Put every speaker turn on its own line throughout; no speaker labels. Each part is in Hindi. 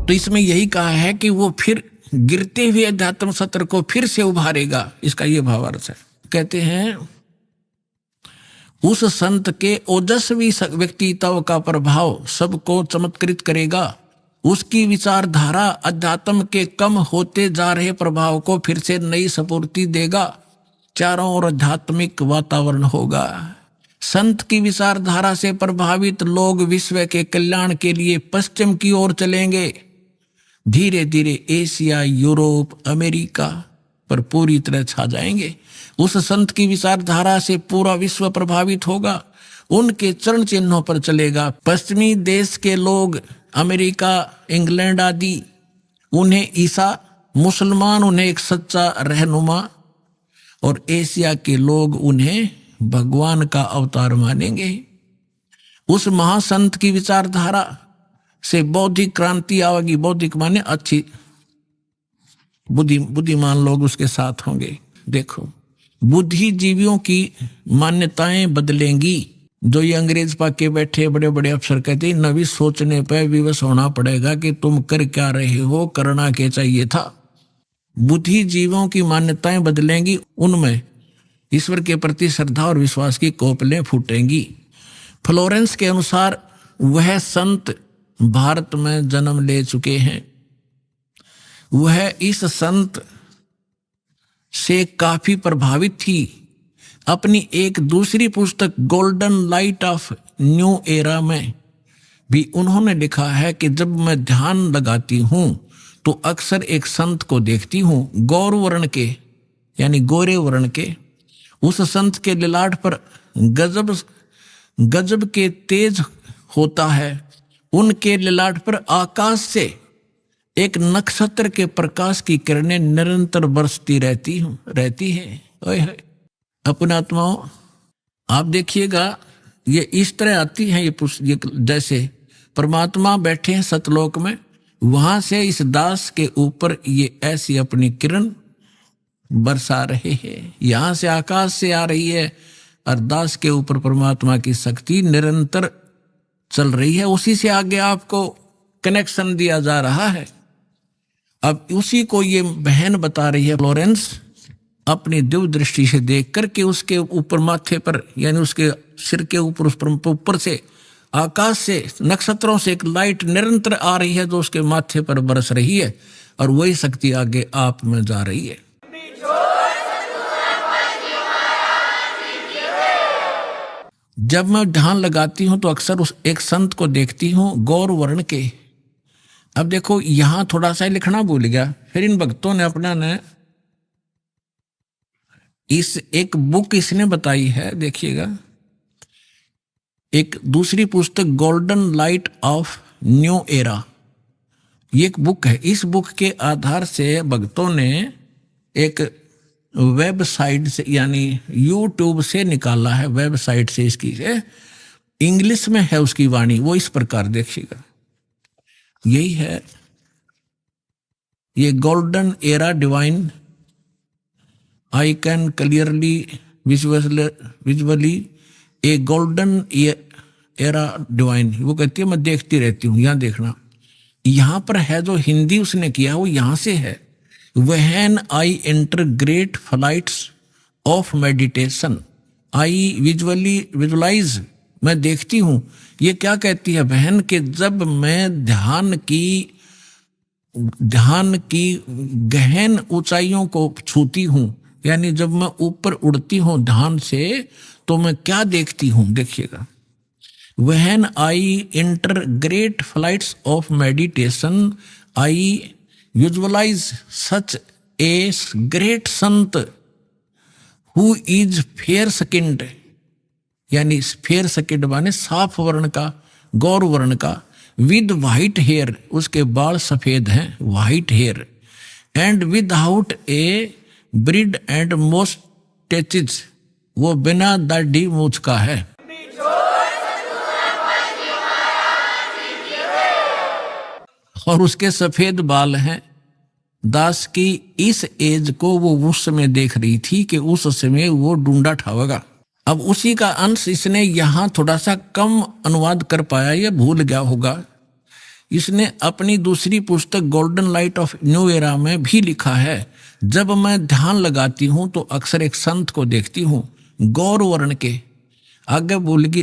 तो इसमें यही कहा है कि वो फिर गिरते हुए अध्यात्म सत्र को फिर से उभारेगा, इसका ये भावार्थ है। कहते हैं उस संत के ओजस्वी व्यक्तित्व का प्रभाव सबको चमत्कृत करेगा। उसकी विचारधारा अध्यात्म के कम होते जा रहे प्रभाव को फिर से नई स्फूर्ति देगा। चारों ओर आध्यात्मिक वातावरण होगा। संत की विचारधारा से प्रभावित लोग विश्व के कल्याण के लिए पश्चिम की ओर चलेंगे। धीरे धीरे एशिया, यूरोप, अमेरिका पर पूरी तरह छा जाएंगे। उस संत की विचारधारा से पूरा विश्व प्रभावित होगा, उनके चरण चिन्हों पर चलेगा। पश्चिमी देश के लोग, अमेरिका, इंग्लैंड आदि, उन्हें ईसा, मुसलमान उन्हें एक सच्चा रहनुमा, और एशिया के लोग उन्हें भगवान का अवतार मानेंगे। उस महासंत की विचारधारा से बौद्धिक क्रांति आएगी। बौद्धिक माने अच्छी बुद्धिमान लोग उसके साथ होंगे। देखो, बुद्धिजीवियों की मान्यताएं बदलेंगी। जो ये अंग्रेज पाके बैठे बड़े बड़े अफसर कहते हैं, नवी सोचने पर विवश होना पड़ेगा कि तुम कर क्या रहे हो, करना क्या चाहिए था। बुद्धिजीवियों की मान्यताएं बदलेंगी, उनमें ईश्वर के प्रति श्रद्धा और विश्वास की कोपलें फूटेंगी। फ्लोरेंस के अनुसार वह संत भारत में जन्म ले चुके हैं। वह इस संत से काफी प्रभावित थी। अपनी एक दूसरी पुस्तक golden light of new era में भी उन्होंने लिखा है कि जब मैं ध्यान लगाती हूं तो अक्सर एक संत को देखती हूं, गौर वर्ण के यानी गोरे वर्ण के। उस संत के ललाट पर गजब के तेज होता है। उनके ललाट पर आकाश से एक नक्षत्र के प्रकाश की किरणें निरंतर बरसती रहती है। अपने आत्माओं, आप देखिएगा, ये इस तरह आती है ये जैसे परमात्मा बैठे हैं सतलोक में, वहां से इस दास के ऊपर ये ऐसी अपनी किरण बरसा रहे हैं। यहां से आकाश से आ रही है और दास के ऊपर परमात्मा की शक्ति निरंतर चल रही है। उसी से आगे आपको कनेक्शन दिया जा रहा है। अब उसी को ये बहन बता रही है फ्लोरेंस, अपनी दिव्य दृष्टि से देख करके उसके ऊपर माथे पर यानी उसके सिर के ऊपर, उस पर ऊपर से आकाश से नक्षत्रों से एक लाइट निरंतर आ रही है जो उसके माथे पर बरस रही है, और वही शक्ति आगे आप में जा रही है। जब मैं ध्यान लगाती हूं तो अक्सर उस एक संत को देखती हूं, गौर वर्ण के। अब देखो, यहां थोड़ा सा लिखना भूल गया, फिर इन भक्तों ने अपना ने इस एक बुक इसने बताई है, देखिएगा, एक दूसरी पुस्तक golden light of new era, ये एक बुक है। इस बुक के आधार से भक्तों ने एक वेबसाइट से यानी यूट्यूब से निकाला है, वेबसाइट से इसकी इंग्लिश में है उसकी वाणी। वो इस प्रकार देखिएगा, यही है ये golden era divine, I can clearly visually A golden era divine. वो कहती है मैं देखती रहती हूँ। यहाँ देखना, यहाँ पर है जो हिंदी उसने किया वो यहाँ से है। When I enter great flights of meditation I visualise, मैं देखती हूँ। ये क्या कहती है बहन कि जब मैं ध्यान की गहन ऊंचाइयों को छूती हूँ, यानी जब मैं ऊपर उड़ती हूँ ध्यान से, तो मैं क्या देखती हूँ, देखिएगा। When I enter great flights of meditation I visualise such a great sant who is fair skinned, यानी फेयर स्किन्ड माने साफ वर्ण का, गौर वर्ण का, विद वाइट हेयर, उसके बाल सफेद हैं, white hair, and without a beard and moustaches, वो बिना दाढ़ी मूछ का है। और उसके सफेद बाल हैं। दास की इस एज को वो उस समय देख रही थी कि उस समय वो ढूंढा ठावेगा। अब उसी का अंश इसने यहां थोड़ा सा कम अनुवाद कर पाया, ये भूल गया होगा। इसने अपनी दूसरी पुस्तक golden light of new era में भी लिखा है, जब मैं ध्यान लगाती हूं तो अक्सर एक संत को देखती हूं, गौर वर्ण के, आगे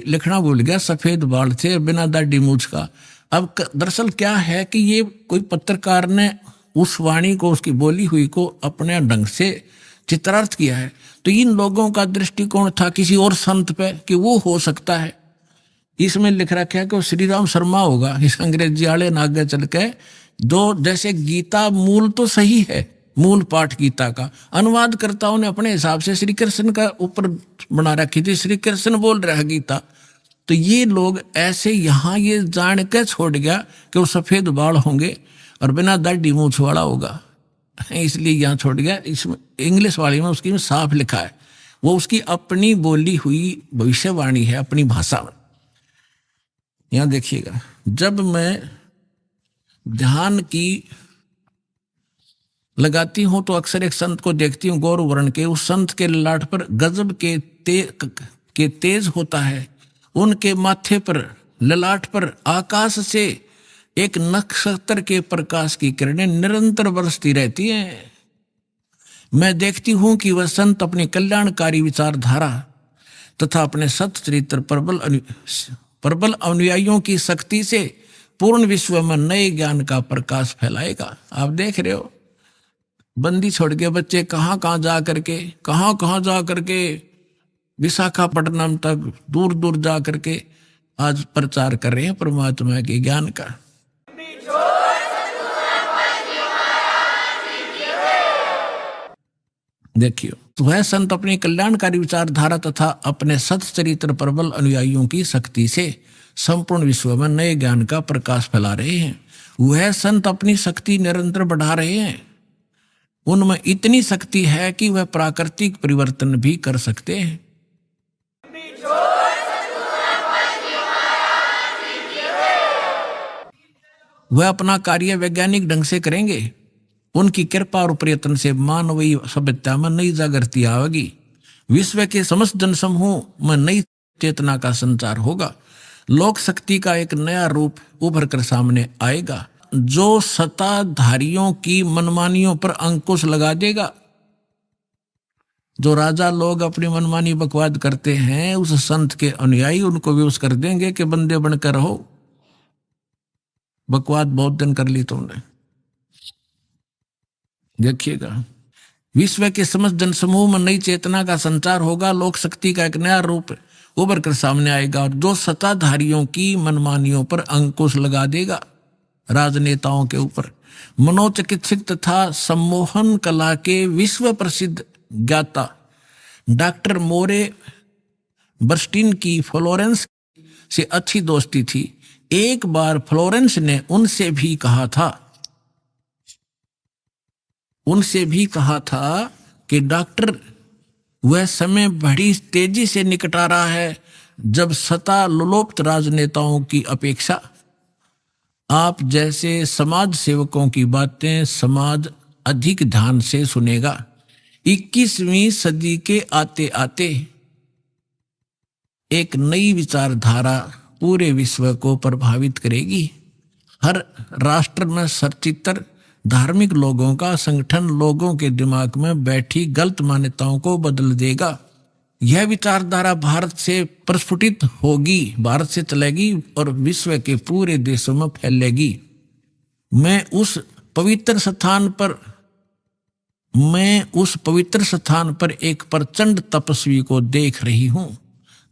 लिखना भूल गया, सफेद बाल थे, बिना दाढ़ी मूछ का। अब दरअसल क्या है कि ये कोई पत्रकार ने उस वाणी को, उसकी बोली हुई को अपने ढंग से चित्रार्थ किया है। तो इन लोगों का दृष्टिकोण था किसी और संत पे कि वो हो सकता है। इसमें लिख रखा है कि वो श्री राम शर्मा होगा। इस अंग्रेजी वाले ने आगे चल के दो, जैसे गीता मूल तो सही है, मूल पाठ गीता का अनुवादकर्ताओं ने अपने हिसाब से श्री कृष्ण का ऊपर बना रखी थी, श्री कृष्ण बोल रहा है गीता। तो ये लोग ऐसे यहाँ ये जान के छोड़ गया कि वो सफेद बाल होंगे और बिना दाढ़ी मूछ वाला होगा, इसलिए यहाँ छोड़ गया। इसमें इंग्लिश वाली में उसकी में साफ लिखा है, वो उसकी अपनी बोली हुई भविष्यवाणी है, अपनी भाषा में। यहाँ देखिएगा, जब मैं ध्यान की लगाती हूं तो अक्सर एक संत को देखती हूं, गौर वर्ण के। उस संत के ललाट पर गजब के तेज होता है। उनके माथे पर, ललाट पर आकाश से एक नक्षत्र के प्रकाश की किरणें निरंतर बरसती रहती हैं। मैं देखती हूं कि वह संत अपनी कल्याणकारी विचारधारा तथा अपने सच्चरित्र प्रबल अनुयायियों की शक्ति से पूर्ण विश्व में नए ज्ञान का प्रकाश फैलाएगा। आप देख रहे हो, बंदी छोड़ के बच्चे कहाँ कहाँ जा करके विशाखापट्टनम तक दूर दूर जा करके आज प्रचार कर रहे हैं परमात्मा के ज्ञान का। देखियो, तो वह संत अपनी कल्याणकारी विचारधारा तथा अपने सच्चरित्र प्रबल अनुयायियों की शक्ति से संपूर्ण विश्व में नए ज्ञान का प्रकाश फैला रहे हैं। वह संत अपनी शक्ति निरंतर बढ़ा रहे हैं। उनमें इतनी शक्ति है कि वह प्राकृतिक परिवर्तन भी कर सकते हैं। वह अपना कार्य वैज्ञानिक ढंग से करेंगे। उनकी कृपा और प्रयत्न से मानवीय सभ्यता में नई जागृति आएगी। विश्व के समस्त जनसमूह में नई चेतना का संचार होगा। लोक शक्ति का एक नया रूप उभर कर सामने आएगा, जो सत्ताधारियों की मनमानियों पर अंकुश लगा देगा। जो राजा लोग अपनी मनमानी बकवाद करते हैं, उस संत के अनुयायी उनको विवश कर देंगे कि बंदे बनकर रहो, बकवाद बहुत दिन कर ली तुमने। देखिएगा, विश्व के समस्त जनसमूह में नई चेतना का संचार होगा। लोक शक्ति का एक नया रूप उभर कर सामने आएगा और जो सत्ताधारियों की मनमानियों पर अंकुश लगा देगा, राजनेताओं के ऊपर। मनोचिकित्सक तथा सम्मोहन कला के विश्व प्रसिद्ध ज्ञाता डॉक्टर मोरे बर्स्टीन की फ्लोरेंस से अच्छी दोस्ती थी। एक बार फ्लोरेंस ने उनसे भी कहा था कि डॉक्टर, वह समय बड़ी तेजी से निकट आ रहा है जब सत्ता लोलुप्त राजनेताओं की अपेक्षा आप जैसे समाज सेवकों की बातें समाज अधिक ध्यान से सुनेगा। 21वीं सदी के आते आते एक नई विचारधारा पूरे विश्व को प्रभावित करेगी। हर राष्ट्र में सचित्र धार्मिक लोगों का संगठन लोगों के दिमाग में बैठी गलत मान्यताओं को बदल देगा। यह विचारधारा भारत से प्रस्फुटित होगी, भारत से चलेगी और विश्व के पूरे देशों में फैलेगी। मैं उस पवित्र स्थान पर एक प्रचंड तपस्वी को देख रही हूं,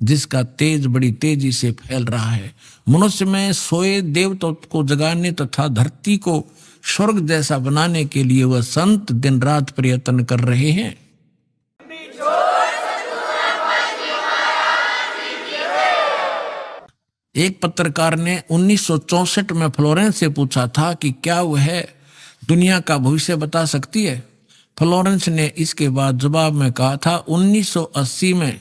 जिसका तेज बड़ी तेजी से फैल रहा है। मनुष्य में सोए देवताओं को जगाने तथा धरती को स्वर्ग जैसा बनाने के लिए वह संत दिन रात प्रयत्न कर रहे हैं। एक पत्रकार ने 1964 में फ्लोरेंस से पूछा था कि क्या वह दुनिया का भविष्य बता सकती है। फ्लोरेंस ने इसके बाद जवाब में कहा था 1980 में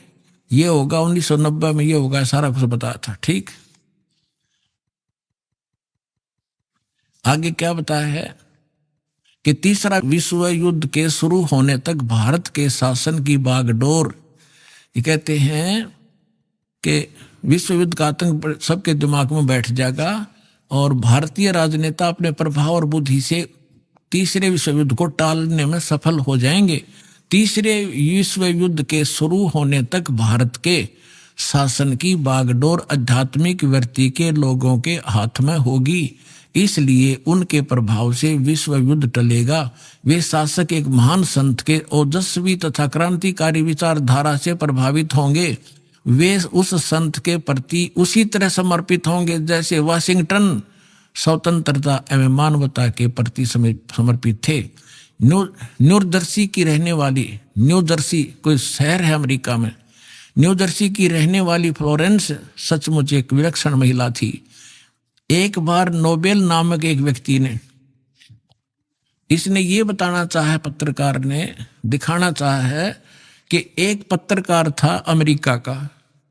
ये होगा, 1990 में ये होगा, सारा कुछ बताया था। ठीक, आगे क्या बताया है कि तीसरा विश्व युद्ध के शुरू होने तक भारत के शासन की बागडोर, ये कहते हैं कि विश्व युद्ध का आतंक सबके दिमाग में बैठ जाएगा और भारतीय राजनेता अपने प्रभाव और बुद्धि से तीसरे विश्व युद्ध को टालने में सफल हो जाएंगे। तीसरे विश्व युद्ध के शुरू होने तक भारत के शासन की बागडोर आध्यात्मिक वृत्ति के लोगों के हाथ में होगी, इसलिए उनके प्रभाव से विश्व युद्ध टलेगा। वे शासक एक महान संत के ओजस्वी तथा क्रांतिकारी विचारधारा से प्रभावित होंगे। वे उस संत के प्रति उसी तरह समर्पित होंगे जैसे वाशिंगटन स्वतंत्रता एवं मानवता के प्रति समर्पित थे। न्यू जर्सी की रहने वाली, न्यू जर्सी कोई शहर है अमेरिका में, न्यू जर्सी की रहने वाली फ्लोरेंस सचमुच एक विलक्षण महिला थी। एक बार नोबेल नामक एक व्यक्ति ने, इसने ये बताना चाहा, पत्रकार ने दिखाना चाहा है कि एक पत्रकार था अमेरिका का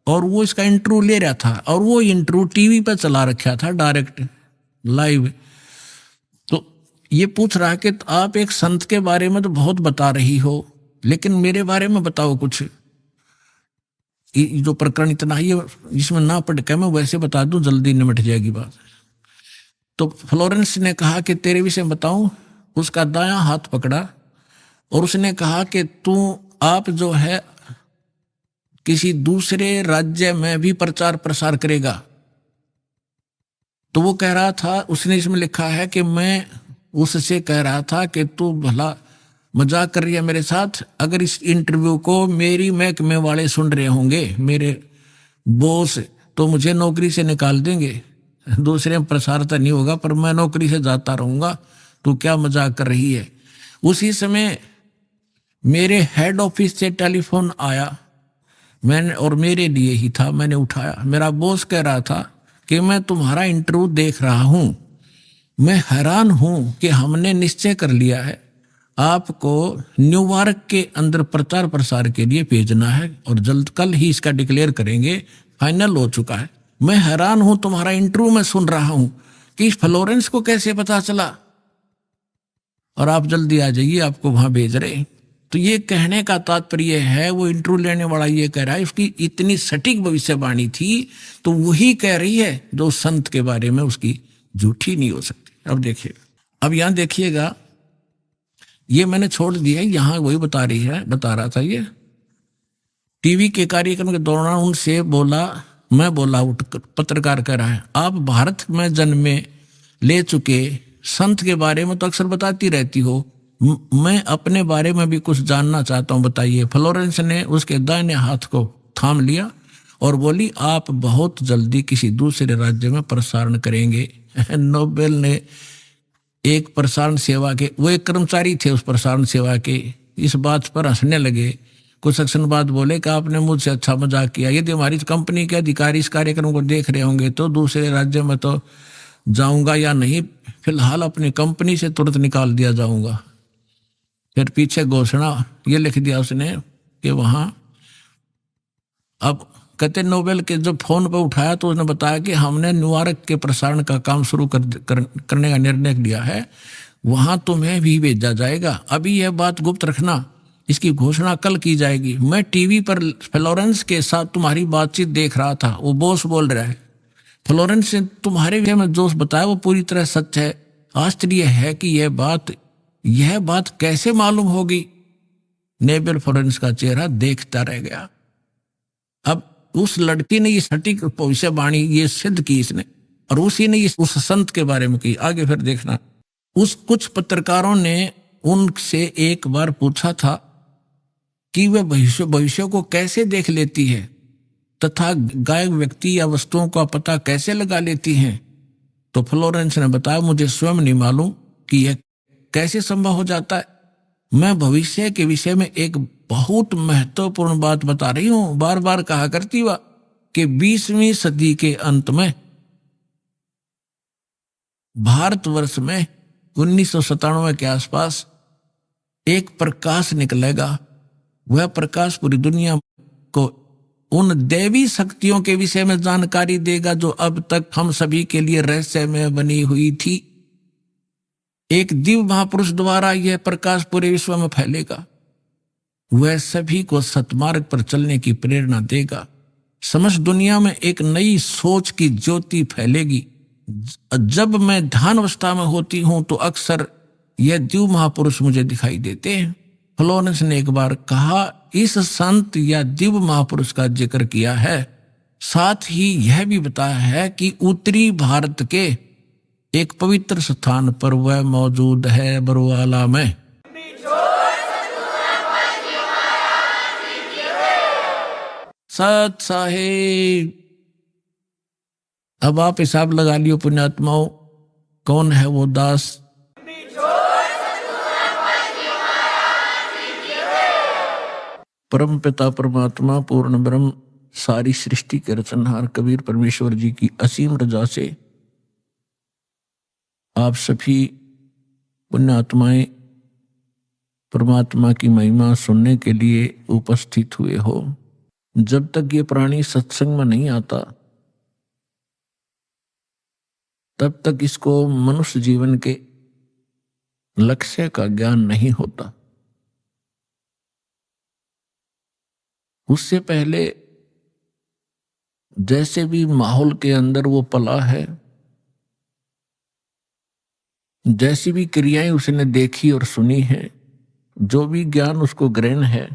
और वो इसका इंटरव्यू ले रहा था और वो इंटरव्यू टीवी पर चला रखा था डायरेक्ट लाइव। तो ये पूछ रहा कि आप एक संत के बारे में तो बहुत बता रही हो, लेकिन मेरे बारे में बताओ कुछ। जो प्रकरण इतना ही है इसमें ना पढ़ के मैं वैसे बता दूं, जल्दी निमट जाएगी बात। तो फ्लोरेंस ने कहा कि तेरे विषय बताऊं। उसका दायां हाथ पकड़ा और उसने कहा कि आप जो है किसी दूसरे राज्य में भी प्रचार प्रसार करेगा। तो वो कह रहा था, उसने इसमें लिखा है कि मैं उससे कह रहा था कि तू भला मजाक कर रही है मेरे साथ। अगर इस इंटरव्यू को मेरी महकमे वाले सुन रहे होंगे, मेरे बॉस, तो मुझे नौकरी से निकाल देंगे। दूसरे में प्रसार तो नहीं होगा पर मैं नौकरी से जाता रहूंगा। तू क्या मजाक कर रही है। उसी समय मेरे हेड ऑफिस से टेलीफोन आया, मैंने, और मेरे लिए ही था, मैंने उठाया। मेरा बॉस कह रहा था कि मैं तुम्हारा इंटरव्यू देख रहा हूं, मैं हैरान हूं कि हमने निश्चय कर लिया है आपको न्यूयॉर्क के अंदर प्रचार प्रसार के लिए भेजना है और जल्द कल ही इसका डिक्लेयर करेंगे, फाइनल हो चुका है। मैं हैरान हूं, तुम्हारा इंटरव्यू मैं सुन रहा हूं कि इस फ्लोरेंस को कैसे पता चला और आप जल्दी आ जाइए, आपको वहां भेज रहे। तो ये कहने का तात्पर्य है, वो इंटरव्यू लेने वाला ये कह रहा है उसकी इतनी सटीक भविष्यवाणी थी, तो वही कह रही है जो संत के बारे में उसकी झूठी नहीं हो सकती। अब देखिए, अब यहां देखिएगा, ये मैंने छोड़ दिया, यहां वही बता रहा था। ये टीवी के कार्यक्रम के दौरान उनसे बोला, मैं बोला, पत्रकार कह रहा है, आप भारत में जन्मे ले चुके संत के बारे में तो अक्सर बताती रहती हो, मैं अपने बारे में भी कुछ जानना चाहता हूं, बताइए। फ्लोरेंस ने उसके दाहिने हाथ को थाम लिया और बोली, आप बहुत जल्दी किसी दूसरे राज्य में प्रसारण करेंगे। नोबेल ने एक प्रसारण सेवा के, वो एक कर्मचारी थे उस प्रसारण सेवा के, इस बात पर हंसने लगे। कुछ सेक्शन बाद बोले कि आपने मुझसे अच्छा मजाक किया, यदि हमारी कंपनी के अधिकारी इस कार्यक्रम को देख रहे होंगे तो दूसरे राज्य में तो जाऊंगा या नहीं, फिलहाल अपनी कंपनी से तुरंत निकाल दिया जाऊंगा। फिर पीछे घोषणा ये लिख दिया उसने कि वहां, अब कहते नोबेल के जब फोन पर उठाया तो उसने बताया कि हमने न्यूयॉर्क के प्रसारण का काम शुरू करने का निर्णय लिया है, वहां तुम्हें भी भेजा जाएगा। अभी यह बात गुप्त रखना, इसकी घोषणा कल की जाएगी। मैं टीवी पर फ्लोरेंस के साथ तुम्हारी बातचीत देख रहा था, वो बॉस बोल रहा है। फ्लोरेंस ने तुम्हारे विषय में जो बताया वो पूरी तरह सच है। आश्चर्य है कि यह बात कैसे मालूम होगी। नोबेल फ्लोरेंस का चेहरा देखता रह गया। अब उस लड़की ने ये सटीक भविष्यवाणी ये सिद्ध की इसने, और उसी ने उस संत के बारे में की। आगे फिर देखना, उस कुछ पत्रकारों ने उनसे एक बार पूछा था कि वे भविष्य को कैसे देख लेती है तथा गायब व्यक्ति या वस्तुओं का पता कैसे लगा लेती हैं। तो फ्लोरेंस ने बताया, मुझे स्वयं नहीं मालूम कि यह कैसे संभव हो जाता है। मैं भविष्य के विषय में एक बहुत महत्वपूर्ण बात बता रही हूं। बार बार कहा करती हुआ कि 20वीं सदी के अंत में भारतवर्ष में 1997 के आसपास एक प्रकाश निकलेगा। वह प्रकाश पूरी दुनिया को उन दैवी शक्तियों के विषय में जानकारी देगा जो अब तक हम सभी के लिए रहस्य में बनी हुई थी। एक दिव्य महापुरुष द्वारा यह प्रकाश पूरे विश्व में फैलेगा। वह सभी को सतमार्ग पर चलने की प्रेरणा देगा। समस्त दुनिया में एक नई सोच की ज्योति फैलेगी जब मैं ध्यान अवस्था में होती हूं तो अक्सर यह दिव्य महापुरुष मुझे दिखाई देते हैं। फ्लोरेंस ने एक बार कहा, इस संत या दिव्य महापुरुष का जिक्र किया है, साथ ही यह भी बताया है कि उत्तरी भारत के एक पवित्र स्थान पर वह मौजूद है, बरवाला में। सत साहेब, अब आप हिसाब लगा लियो पुण्यात्माओं, कौन है वो दास। परम पिता परमात्मा पूर्ण ब्रह्म सारी सृष्टि के रचनहार कबीर परमेश्वर जी की असीम रजा से आप सभी पुण्यात्माएं परमात्मा की महिमा सुनने के लिए उपस्थित हुए हो। जब तक ये प्राणी सत्संग में नहीं आता तब तक इसको मनुष्य जीवन के लक्ष्य का ज्ञान नहीं होता। उससे पहले जैसे भी माहौल के अंदर वो पला है, जैसी भी क्रियाएं उसने देखी और सुनी है, जो भी ज्ञान उसको ग्रहण है,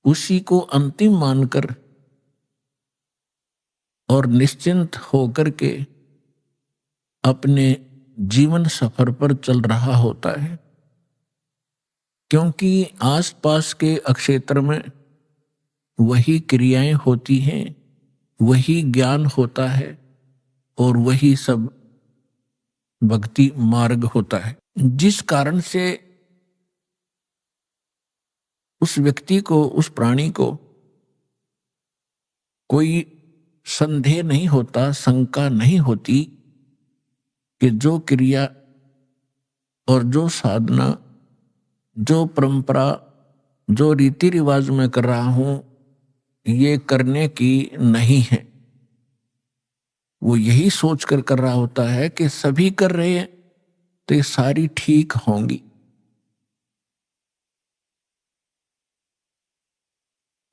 उसी को अंतिम मानकर और निश्चिंत होकर के अपने जीवन सफर पर चल रहा होता है। क्योंकि आसपास के क्षेत्र में वही क्रियाएं होती हैं, वही ज्ञान होता है और वही सब भक्ति मार्ग होता है, जिस कारण से उस व्यक्ति को, उस प्राणी को कोई संदेह नहीं होता, शंका नहीं होती कि जो क्रिया और जो साधना, जो परंपरा, जो रीति रिवाज में कर रहा हूं, ये करने की नहीं है। वो यही सोचकर कर रहा होता है कि सभी कर रहे हैं तो ये सारी ठीक होंगी।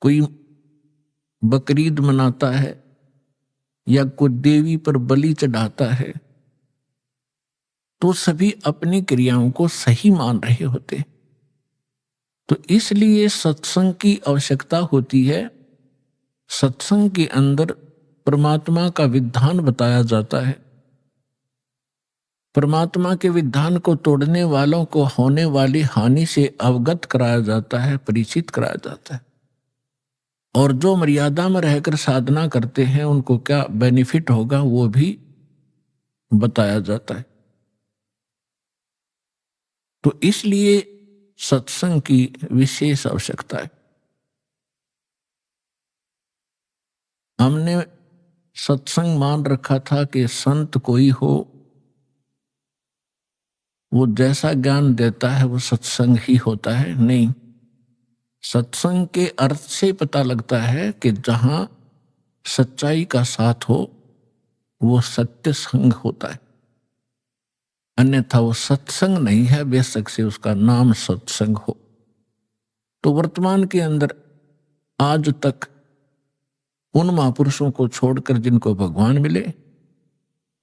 कोई बकरीद मनाता है या कोई देवी पर बलि चढ़ाता है तो सभी अपनी क्रियाओं को सही मान रहे होते। तो इसलिए सत्संग की आवश्यकता होती है। सत्संग के अंदर परमात्मा का विधान बताया जाता है। परमात्मा के विधान को तोड़ने वालों को होने वाली हानि से अवगत कराया जाता है, परिचित कराया जाता है। और जो मर्यादा में रहकर साधना करते हैं उनको क्या बेनिफिट होगा वो भी बताया जाता है। तो इसलिए सत्संग की विशेष आवश्यकता है। हमने सत्संग मान रखा था कि संत कोई हो, वो जैसा ज्ञान देता है वो सत्संग ही होता है। नहीं, सत्संग के अर्थ से पता लगता है कि जहां सच्चाई का साथ हो वो सत्य संग होता है, अन्यथा वो सत्संग नहीं है, बेशक से उसका नाम सत्संग हो। तो वर्तमान के अंदर आज तक उन महापुरुषों को छोड़कर जिनको भगवान मिले,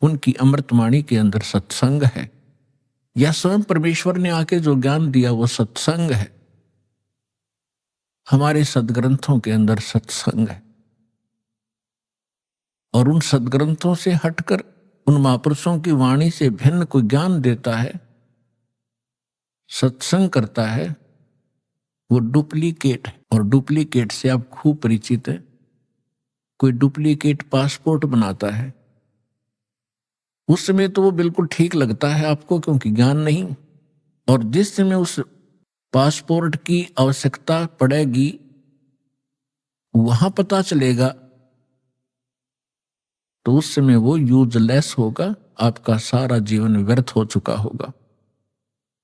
उनकी अमृतवाणी के अंदर सत्संग है, या स्वयं परमेश्वर ने आके जो ज्ञान दिया वो सत्संग है। हमारे सदग्रंथों के अंदर सत्संग है। और उन सदग्रंथों से हटकर उन महापुरुषों की वाणी से भिन्न कोई ज्ञान देता है, सत्संग करता है, वो डुप्लीकेट है। और डुप्लीकेट से आप खूब परिचित है। कोई डुप्लीकेट पासपोर्ट बनाता है, उस समय तो वो बिल्कुल ठीक लगता है आपको क्योंकि ज्ञान नहीं। और जिस समय उस पासपोर्ट की आवश्यकता पड़ेगी वहां पता चलेगा तो उस समय वो यूजलेस होगा, आपका सारा जीवन व्यर्थ हो चुका होगा।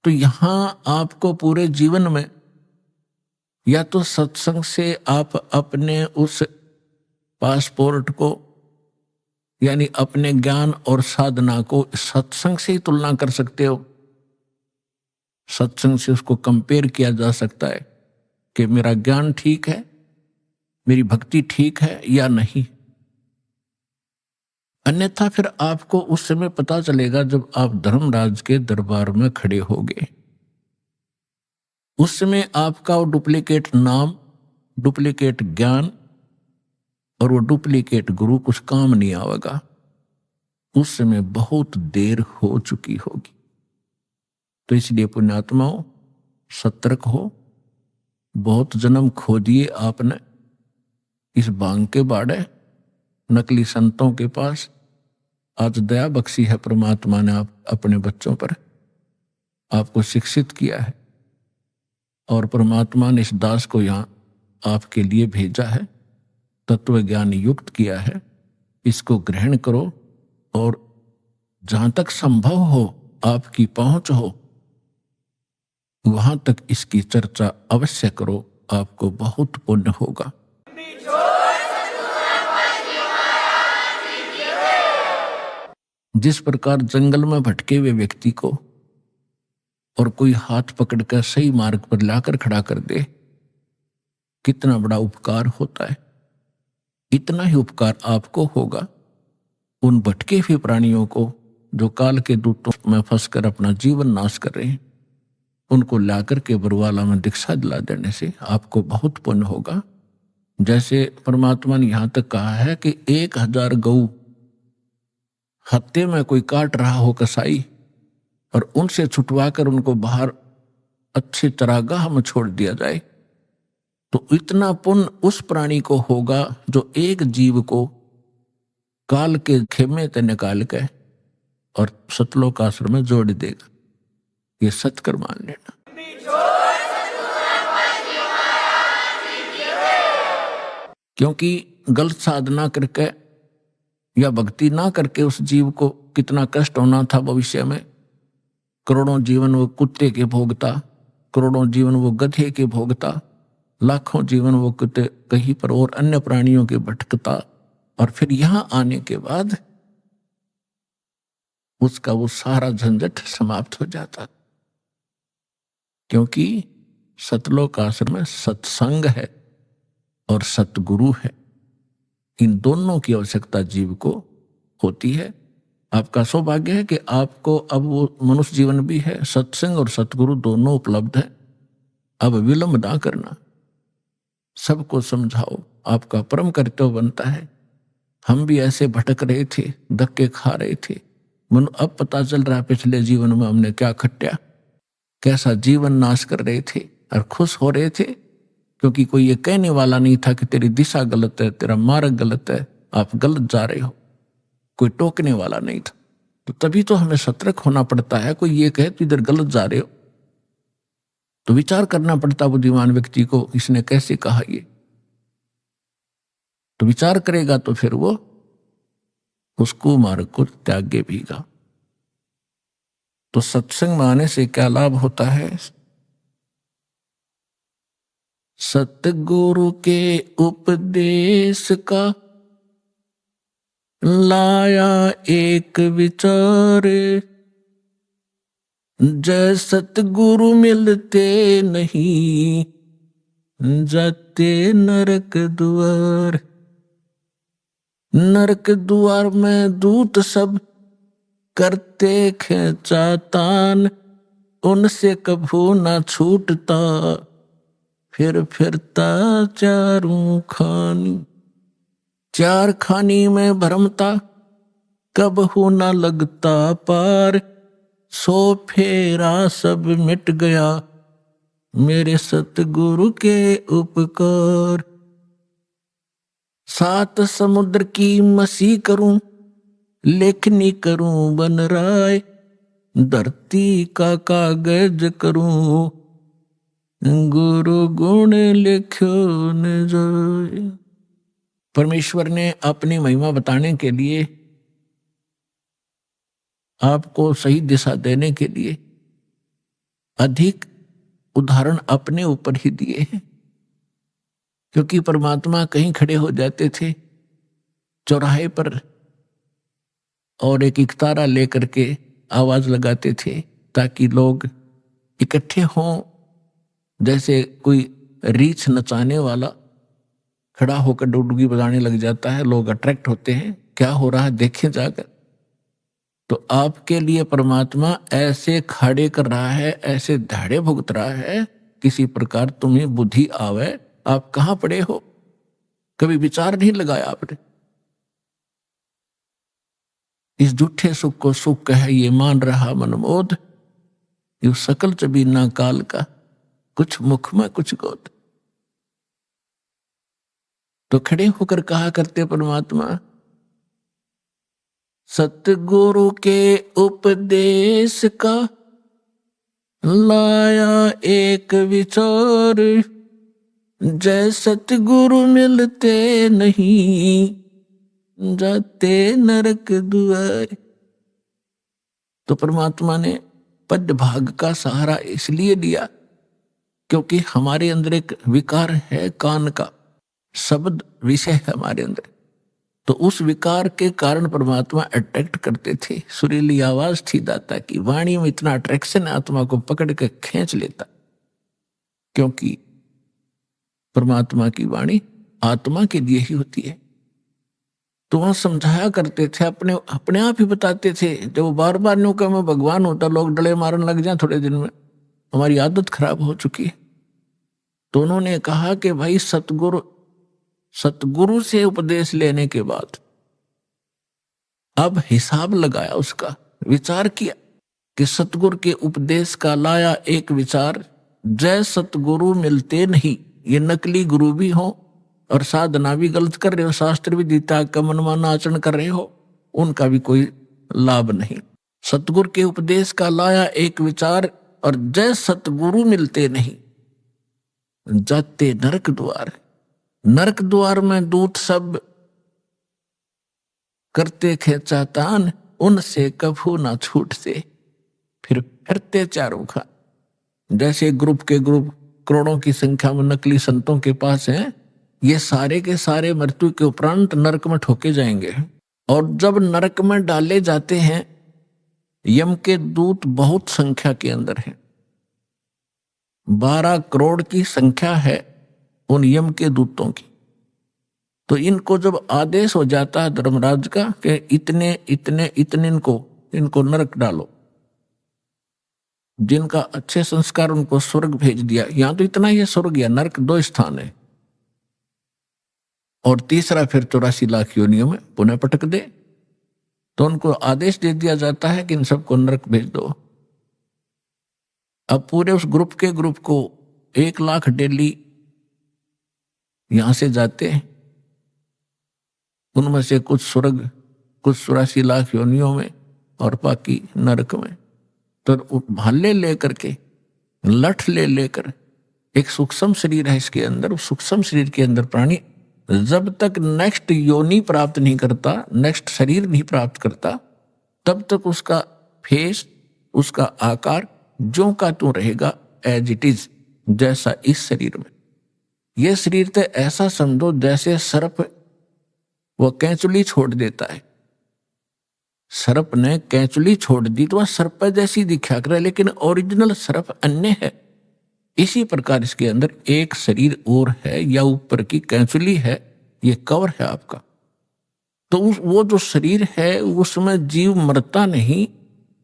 तो यहां आपको पूरे जीवन में या तो सत्संग से आप अपने उस पासपोर्ट को यानी अपने ज्ञान और साधना को सत्संग से ही तुलना कर सकते हो। सत्संग से उसको कंपेयर किया जा सकता है कि मेरा ज्ञान ठीक है, मेरी भक्ति ठीक है या नहीं। अन्यथा फिर आपको उस समय पता चलेगा जब आप धर्मराज के दरबार में खड़े होगे। उस समय आपका वो डुप्लीकेट नाम, डुप्लीकेट ज्ञान और वो डुप्लीकेट गुरु कुछ काम नहीं आवेगा। उस समय बहुत देर हो चुकी होगी। तो इसलिए पुण्यात्माओं, सतर्क हो। बहुत जन्म खो दिए आपने इस भांग के बाड़े, नकली संतों के पास। आज दया बख्शी है परमात्मा ने आप अपने बच्चों पर, आपको शिक्षित किया है और परमात्मा ने इस दास को यहाँ आपके लिए भेजा है, तत्व ज्ञान युक्त किया है। इसको ग्रहण करो और जहां तक संभव हो, आपकी पहुंच हो, वहां तक इसकी चर्चा अवश्य करो। आपको बहुत पुण्य होगा। जिस प्रकार जंगल में भटके हुए व्यक्ति को और कोई हाथ पकड़कर सही मार्ग पर लाकर खड़ा कर दे, कितना बड़ा उपकार होता है। इतना ही उपकार आपको होगा उन भटके हुए प्राणियों को जो काल के दूतों में फंसकर अपना जीवन नाश कर रहे हैं। उनको लाकर के बरवाला में दीक्षा दिला देने से आपको बहुत पुण्य होगा। जैसे परमात्मा ने यहां तक कहा है कि 1000 गऊ हत्ते में कोई काट रहा हो कसाई, और उनसे छुटवा कर उनको बाहर अच्छे चरागाह में छोड़ दिया जाए, तो इतना पुण्य उस प्राणी को होगा जो एक जीव को काल के खेमे से निकाल के और सतलोक आश्रम में जोड़ देगा। ये सत्कर मान लेना। क्योंकि गलत साधना करके या भक्ति ना करके उस जीव को कितना कष्ट होना था भविष्य में। करोड़ों जीवन वो कुत्ते के भोगता, करोड़ों जीवन वो गधे के भोगता, लाखों जीवन वो कुत्ते कहीं पर और अन्य प्राणियों के भटकता, और फिर यहां आने के बाद उसका वो सारा झंझट समाप्त हो जाता। क्योंकि सतलोक आश्रम में सत्संग है और सतगुरु है। इन दोनों की आवश्यकता जीव को होती है। आपका सौभाग्य है कि आपको अब वो मनुष्य जीवन भी है, सत्संग और सतगुरु दोनों उपलब्ध है। अब विलंब ना करना, सबको समझाओ, आपका परम कर्तव्य बनता है। हम भी ऐसे भटक रहे थे, धक्के खा रहे थे, मन अब पता चल रहा है पिछले जीवन में हमने क्या खट्या, कैसा जीवन नाश कर रहे थे, और खुश हो रहे थे क्योंकि कोई ये कहने वाला नहीं था कि तेरी दिशा गलत है, तेरा मार्ग गलत है, आप गलत जा रहे हो। कोई टोकने वाला नहीं था। तो तभी तो हमें सतर्क होना पड़ता है। कोई ये कहे तो इधर गलत जा रहे हो, तो विचार करना पड़ता बुद्धिमान व्यक्ति को, इसने कैसे कहा ये। तो विचार करेगा तो फिर वो उसको मार्ग को त्यागे भीगा। तो सत्संग में आने से क्या लाभ होता है? सतगुरु के उपदेश का लाया एक विचार, जय सतगुरु मिलते नहीं जाते नरक द्वार। नरक द्वार में दूत सब करते खेचातान, उनसे कभू ना छूटता फिर फिरता चारों खानी। चार खानी में भरमता कबहू ना लगता पार, सो फेरा सब मिट गया मेरे सतगुरु के उपकार। 7 समुद्र की मसी करूं, लेखनी करूं बन राय, धरती का कागज करूं गुरु गुण लिखो न जाए। परमेश्वर ने अपनी महिमा बताने के लिए, आपको सही दिशा देने के लिए अधिक उदाहरण अपने ऊपर ही दिए हैं। क्योंकि परमात्मा कहीं खड़े हो जाते थे चौराहे पर और एक इकतारा लेकर के आवाज लगाते थे ताकि लोग इकट्ठे हों। जैसे कोई रीछ नचाने वाला खड़ा होकर डुगडुगी बजाने लग जाता है, लोग अट्रैक्ट होते हैं, क्या हो रहा है देखें जाकर। तो आपके लिए परमात्मा ऐसे खड़े कर रहा है, ऐसे धाड़े भुगत रहा है, किसी प्रकार तुम्हें बुद्धि आवे। आप कहां पड़े हो, कभी विचार नहीं लगाया आपने। इस झूठे सुख को सुख कहे ये मान रहा मनमोद, यू सकल चबीना काल का, कुछ मुख में कुछ गोद। तो खड़े होकर कहा करते परमात्मा, सतगुरु के उपदेश का लाया एक विचार, जय सतगुरु मिलते नहीं, जाते नरक द्वार। तो परमात्मा ने पद भाग का सहारा इसलिए लिया क्योंकि हमारे अंदर एक विकार है, कान का शब्द विषय है हमारे अंदर। तो उस विकार के कारण परमात्मा अट्रैक्ट करते थे। सुरीली आवाज थी दाता की, वाणी में इतना अट्रैक्शन आत्मा को पकड़ के खींच लेता, क्योंकि परमात्मा की वाणी आत्मा के लिए ही होती है। तो वहां समझाया करते थे, अपने अपने आप ही बताते थे। जब वो बार बार न्यू कहा मैं भगवान होता, लोग डले मारने लग जाए थोड़े दिन में, हमारी आदत खराब हो चुकी है। तो उन्होंने कहा कि भाई सतगुरु से उपदेश लेने के बाद अब हिसाब लगाया, उसका विचार किया कि सतगुरु के उपदेश का लाया एक विचार, जय सतगुरु मिलते नहीं। ये नकली गुरु भी हो और साधना भी गलत कर रहे हो, शास्त्र भी गीता का मनमाना आचरण कर रहे हो, उनका भी कोई लाभ नहीं। सतगुरु के उपदेश का लाया एक विचार, और जय सतगुरु मिलते नहीं, जाते नरक द्वार। नरक द्वार में दूत सब करते खेचा तान, उनसे कभू ना छूटते, फिर फिरते चारों खा। जैसे ग्रुप के ग्रुप करोड़ों की संख्या में नकली संतों के पास हैं, ये सारे के सारे मृत्यु के उपरांत नरक में ठोके जाएंगे। और जब नरक में डाले जाते हैं, यम के दूत बहुत संख्या के अंदर हैं, 12 करोड़ की संख्या है उन यम के दूतों की। तो इनको जब आदेश हो जाता है धर्मराज का कि इतने इतने इतने इनको नरक डालो, जिनका अच्छे संस्कार उनको स्वर्ग भेज दिया। यहां तो इतना ही स्वर्ग या नरक 2 स्थान है, और तीसरा फिर 84 लाख योनियों में पुनः पटक दे। तो उनको आदेश दे दिया जाता है कि इन सबको नरक भेज दो। अब पूरे उस ग्रुप के ग्रुप को 1 लाख डेली यहां से जाते हैं, उनमें से कुछ स्वर्ग, कुछ 84 लाख योनियों में, और बाकी नरक में। तो भाले लेकर के, लठ ले लेकर, एक सूक्ष्म शरीर है इसके अंदर, उस सूक्ष्म शरीर के अंदर प्राणी जब तक नेक्स्ट योनि प्राप्त नहीं करता, नेक्स्ट शरीर नहीं प्राप्त करता, तब तक उसका फेस, उसका आकार जो का त्यों रहेगा, एज इट इज, जैसा इस शरीर में। यह शरीर तो ऐसा समझो जैसे सर्प वह कैंचुली छोड़ देता है। सर्प ने कैंचुली छोड़ दी तो वह सर्प जैसी दिखा करे, लेकिन ओरिजिनल सर्प अन्य है। इसी प्रकार इसके अंदर एक शरीर और है, या ऊपर की कैंचुली है, ये कवर है आपका। तो वो जो शरीर है उसमें जीव मरता नहीं,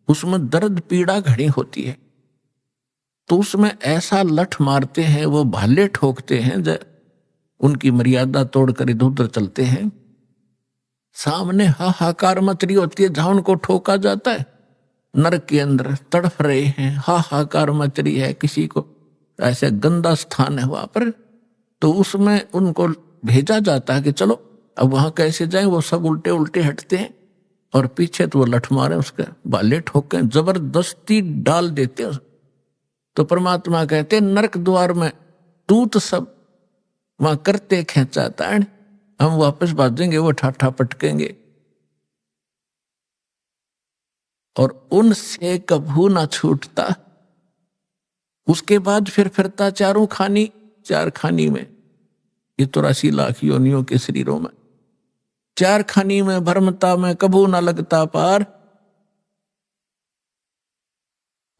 उसमें दर्द पीड़ा घड़ी होती है। तो उसमें ऐसा लठ मारते हैं, वो भाले ठोकते हैं, उनकी मर्यादा तोड़कर इधर उधर चलते हैं। सामने हाहाकार मच रही होती है जहां उनको ठोका जाता है, नरक के अंदर तड़फ रहे हैं, हाहाकार मच रही है, किसी को ऐसे गंदा स्थान है वहां पर। तो उसमें उनको भेजा जाता है कि चलो अब वहां कैसे जाएं। वो सब उल्टे उल्टे हटते हैं, और पीछे तो वो लठ मारे, उसके भाले ठोके, जबरदस्ती डाल देते हैं। तो परमात्मा कहते हैं नरक द्वार में दूत सब वहां करते खेचा ताड़, हम वापस भागेंगे, वो ठाठा पटकेंगे, और उनसे कभू ना छूटता। उसके बाद फिर फिरता चारों खानी, 4 खानी में, ये 84 लाख योनियों के शरीरों में, 4 खानी में भरमता में कभू ना लगता पार।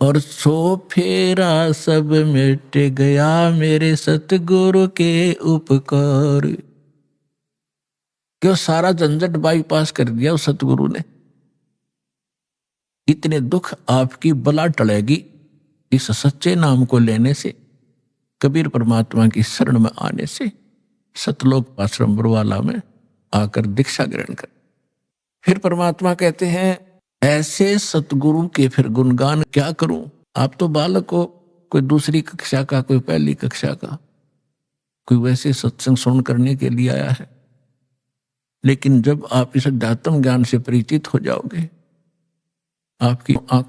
और सो फेरा सब मिट गया मेरे सतगुरु के उपकार। कि वो सारा झंझट बाईपास कर दिया उस सतगुरु ने। इतने दुख आपकी बला टलेगी इस सच्चे नाम को लेने से, कबीर परमात्मा की शरण में आने से, सतलोक आश्रम बरवाला में आकर दीक्षा ग्रहण कर। फिर परमात्मा कहते हैं ऐसे सतगुरु के फिर गुणगान क्या करूं। आप तो बालक हो, कोई दूसरी कक्षा का, कोई पहली कक्षा का, कोई वैसे सत्संग सुन करने के लिए आया है, लेकिन जब आप इस अध्यात्म ज्ञान से परिचित हो जाओगे, आपकी आंख